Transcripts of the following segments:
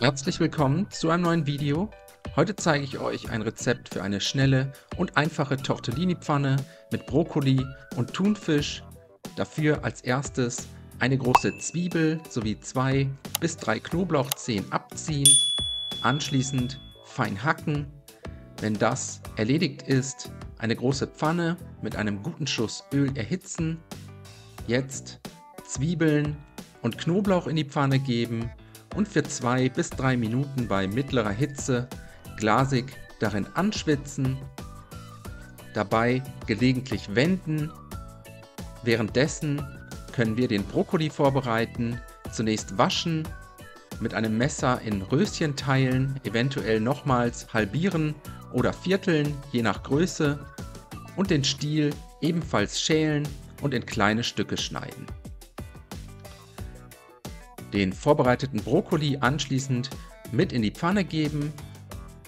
Herzlich willkommen zu einem neuen Video. Heute zeige ich euch ein Rezept für eine schnelle und einfache Tortellini-Pfanne mit Brokkoli und Thunfisch. Dafür als erstes eine große Zwiebel sowie 2 bis 3 Knoblauchzehen abziehen, anschließend fein hacken. Wenn das erledigt ist, eine große Pfanne mit einem guten Schuss Öl erhitzen. Jetzt Zwiebeln und Knoblauch in die Pfanne geben und für 2 bis 3 Minuten bei mittlerer Hitze glasig darin anschwitzen, dabei gelegentlich wenden. Währenddessen können wir den Brokkoli vorbereiten. Zunächst waschen, mit einem Messer in Röschen teilen, eventuell nochmals halbieren oder vierteln, je nach Größe, und den Stiel ebenfalls schälen und in kleine Stücke schneiden. Den vorbereiteten Brokkoli anschließend mit in die Pfanne geben,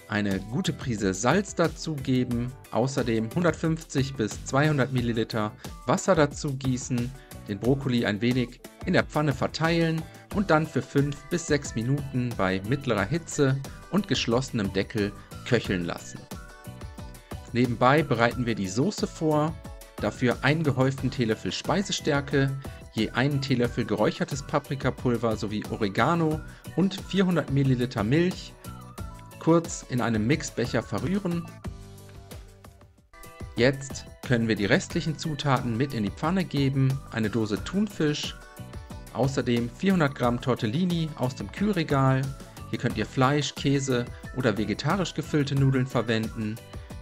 eine gute Prise Salz dazugeben, außerdem 150 bis 200 Milliliter Wasser dazu gießen, den Brokkoli ein wenig in der Pfanne verteilen und dann für 5 bis 6 Minuten bei mittlerer Hitze und geschlossenem Deckel köcheln lassen. Nebenbei bereiten wir die Soße vor, dafür einen gehäuften Teelöffel Speisestärke, je einen Teelöffel geräuchertes Paprikapulver sowie Oregano und 400 Milliliter Milch, kurz in einem Mixbecher verrühren. Jetzt können wir die restlichen Zutaten mit in die Pfanne geben, eine Dose Thunfisch, außerdem 400 Gramm Tortellini aus dem Kühlregal. Hier könnt ihr Fleisch, Käse oder vegetarisch gefüllte Nudeln verwenden.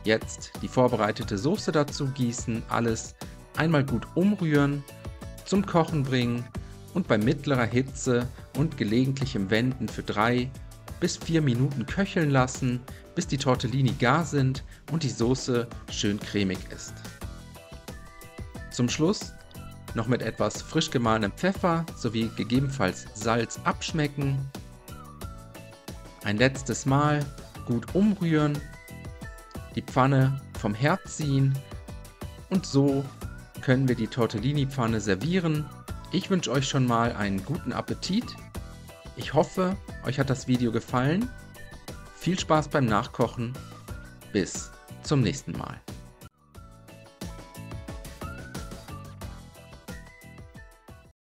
Jetzt die vorbereitete Soße dazu gießen, alles einmal gut umrühren, zum Kochen bringen und bei mittlerer Hitze und gelegentlichem Wenden für 3 bis 4 Minuten köcheln lassen, bis die Tortellini gar sind und die Soße schön cremig ist. Zum Schluss noch mit etwas frisch gemahlenem Pfeffer sowie gegebenenfalls Salz abschmecken. Ein letztes Mal gut umrühren, die Pfanne vom Herd ziehen und so können wir die Tortellini-Pfanne servieren. Ich wünsche euch schon mal einen guten Appetit. Ich hoffe, euch hat das Video gefallen. Viel Spaß beim Nachkochen. Bis zum nächsten Mal.